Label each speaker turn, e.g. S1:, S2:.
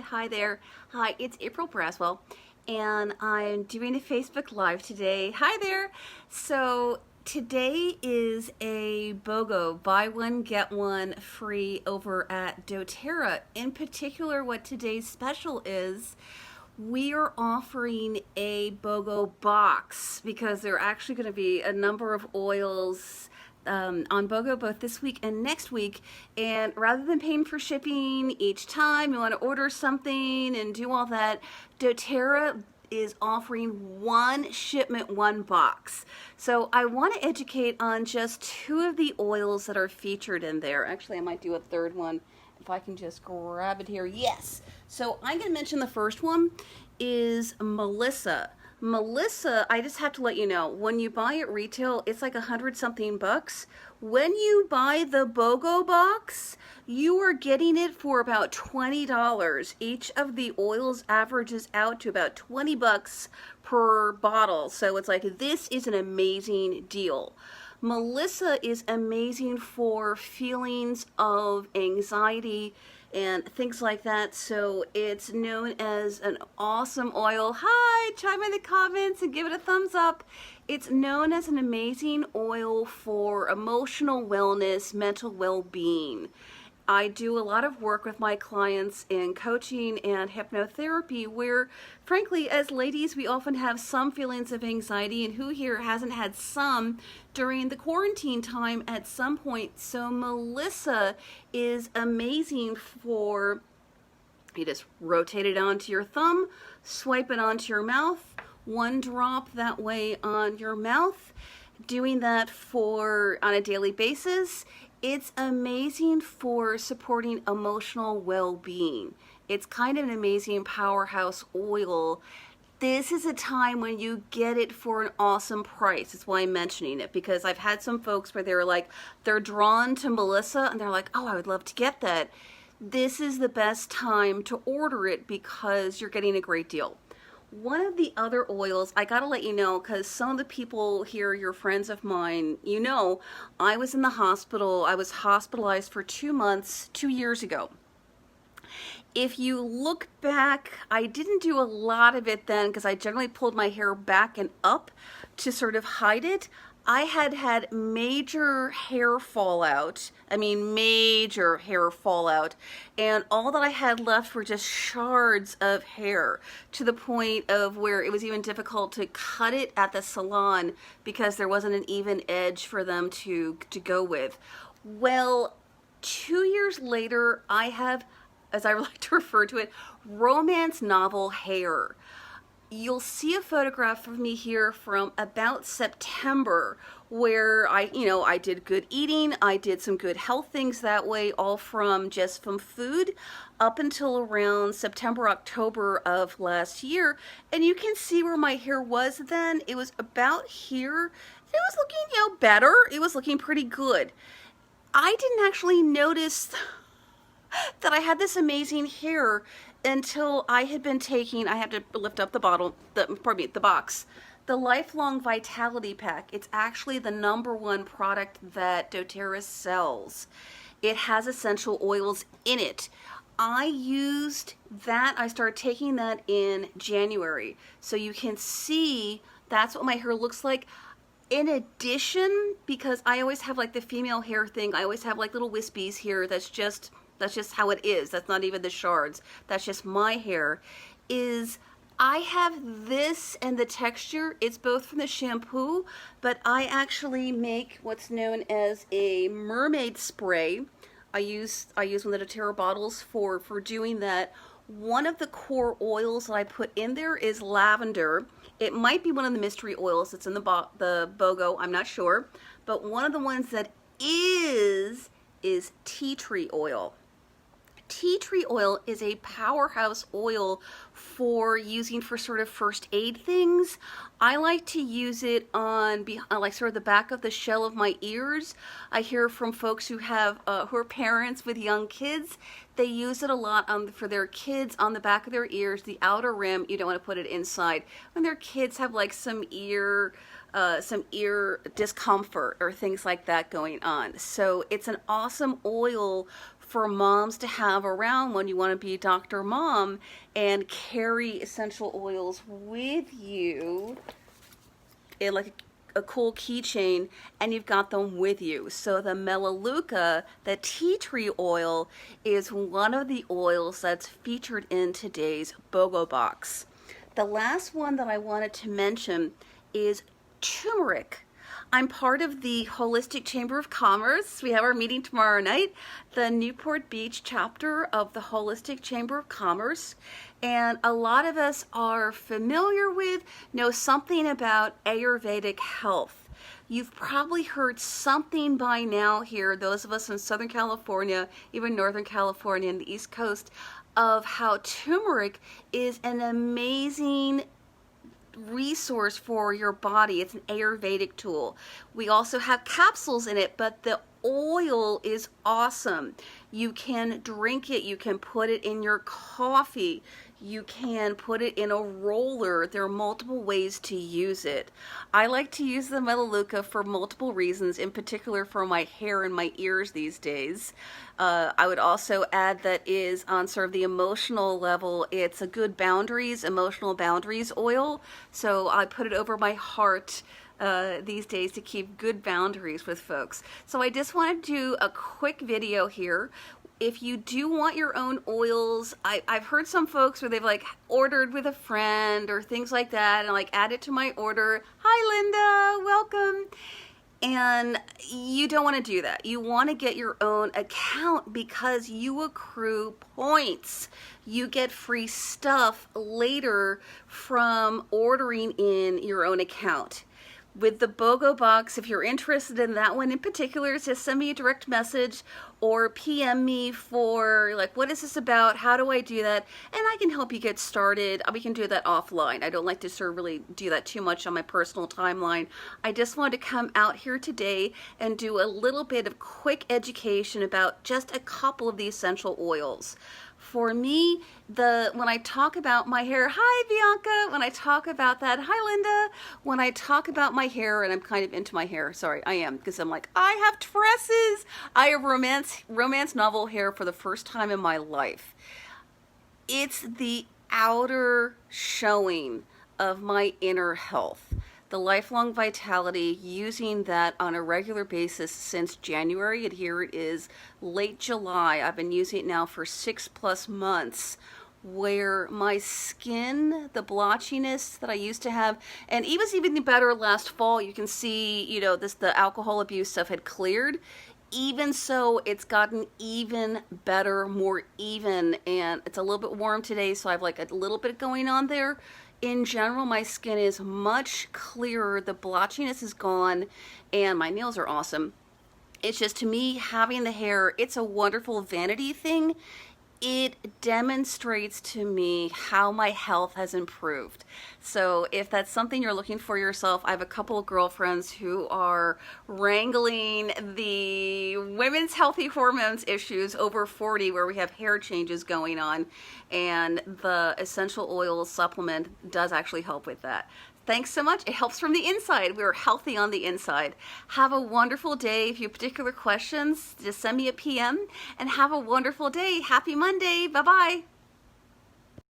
S1: Hi there. Hi, it's April Braswell, and I'm doing a Facebook Live today. Hi there. So today is a BOGO, buy one, get one free over at doTERRA. In particular, what today's special is, we are offering a BOGO box because there are actually going to be a number of oils on BOGO both this week and next week, and rather than paying for shipping each time you want to order something and do all that, doTERRA is offering one shipment, one box. So I want to educate on just two of the oils that are featured in there. Actually, I might do a third one if I can just grab it here. Yes. So I'm going to mention the first one is Melissa. Melissa, I just have to let you know, when you buy at retail, it's like $100-something bucks. When you buy the BOGO box, you are getting it for about $20. Each of the oils averages out to about 20 bucks per bottle. So it's like, this is an amazing deal. Melissa is amazing for feelings of anxiety and things like that. So it's known as an awesome oil. Hi, chime in the comments and give it a thumbs up. It's known as an amazing oil for emotional wellness, mental well-being. I do a lot of work with my clients in coaching and hypnotherapy where, frankly, as ladies, we often have some feelings of anxiety, and who here hasn't had some during the quarantine time at some point? So Melissa is amazing for, you just rotate it onto your thumb, swipe it onto your mouth, one drop that way on your mouth, doing that on a daily basis. It's amazing for supporting emotional well-being. It's kind of an amazing powerhouse oil. This is a time when you get it for an awesome price. That's why I'm mentioning it, because I've had some folks where they're drawn to Melissa and they're like, oh, I would love to get that. This is the best time to order it because you're getting a great deal. One of the other oils, I gotta let you know, because some of the people here, you're friends of mine, you know, I was in the hospital. I was hospitalized for 2 months, 2 years ago. If you look back, I didn't do a lot of it then because I generally pulled my hair back and up to sort of hide it. I had major hair fallout. I mean, major hair fallout. And all that I had left were just shards of hair, to the point of where it was even difficult to cut it at the salon because there wasn't an even edge for them to go with. Well, 2 years later, I have, as I like to refer to it, romance novel hair. You'll see a photograph of me here from about September where I did good eating. I did some good health things that way, all from food up until around September, October of last year. And you can see where my hair was then. It was about here. It was looking, better. It was looking pretty good. I didn't actually notice that I had this amazing hair until I had been taking, I have to lift up the box, the Lifelong Vitality Pack. It's actually the #1 product that doTERRA sells. It has essential oils in it. I used that, I started taking that in January. So you can see that's what my hair looks like. In addition, because I always have like the female hair thing, I always have like little wispies here, that's just how it is. That's not even the shards. That's just my hair. I have this, and the texture, it's both from the shampoo, but I actually make what's known as a mermaid spray. I use one of the doTERRA bottles for doing that. One of the core oils that I put in there is lavender. It might be one of the mystery oils that's in the BOGO, I'm not sure. But one of the ones that is tea tree oil. Tea tree oil is a powerhouse oil for using for sort of first aid things. I like to use it on like sort of the back of the shell of my ears. I hear from folks who are parents with young kids. They use it a lot for their kids on the back of their ears, the outer rim. You don't want to put it inside. When their kids have like some ear discomfort or things like that going on. So it's an awesome oil for moms to have around when you want to be Dr. Mom and carry essential oils with you in like a cool keychain, and you've got them with you. So the Melaleuca, the tea tree oil, is one of the oils that's featured in today's BOGO box. The last one that I wanted to mention is turmeric. I'm part of the Holistic Chamber of Commerce. We have our meeting tomorrow night, the Newport Beach chapter of the Holistic Chamber of Commerce. And a lot of us are familiar with, know something about Ayurvedic health. You've probably heard something by now here, those of us in Southern California, even Northern California and the East Coast, of how turmeric is an amazing resource for your body. It's an Ayurvedic tool. We also have capsules in it, but the oil is awesome. You can drink it, you can put it in your coffee, you can put it in a roller. There are multiple ways to use it. I like to use the Melaleuca for multiple reasons, in particular for my hair and my ears these days. I would also add that is on sort of the emotional level, it's a good boundaries, emotional boundaries oil. So I put it over my heart these days to keep good boundaries with folks. So I just want to do a quick video here. If you do want your own oils, I've heard some folks where they've like ordered with a friend or things like that and like add it to my order. Hi Linda, welcome. And you don't want to do that. You want to get your own account because you accrue points. You get free stuff later from ordering in your own account. With the BOGO box, if you're interested in that one in particular, just send me a direct message or PM me for like, what is this about? How do I do that? And I can help you get started. We can do that offline. I don't like to sort of really do that too much on my personal timeline. I just wanted to come out here today and do a little bit of quick education about just a couple of the essential oils. For me, when I talk about my hair, hi Bianca, when I talk about that, hi Linda, when I talk about my hair, and I'm kind of into my hair, sorry, I am, because I'm like, I have tresses. I have romance novel hair for the first time in my life. It's the outer showing of my inner health. The lifelong vitality, using that on a regular basis since January, and here it is late July. I've been using it now for 6+ months, where my skin, the blotchiness that I used to have, and it was even better last fall. You can see, you know, the alcohol abuse stuff had cleared. Even so, it's gotten even better, more even, and it's a little bit warm today, so I have like a little bit going on there. In general, my skin is much clearer, the blotchiness is gone, and my nails are awesome. It's just, to me, having the hair, it's a wonderful vanity thing. It demonstrates to me how my health has improved. So if that's something you're looking for yourself, I have a couple of girlfriends who are wrangling the women's healthy hormones issues over 40, where we have hair changes going on, and the essential oil supplement does actually help with that. Thanks so much. It helps from the inside. We're healthy on the inside. Have a wonderful day. If you have particular questions, just send me a PM, and have a wonderful day. Happy Monday. Bye-bye.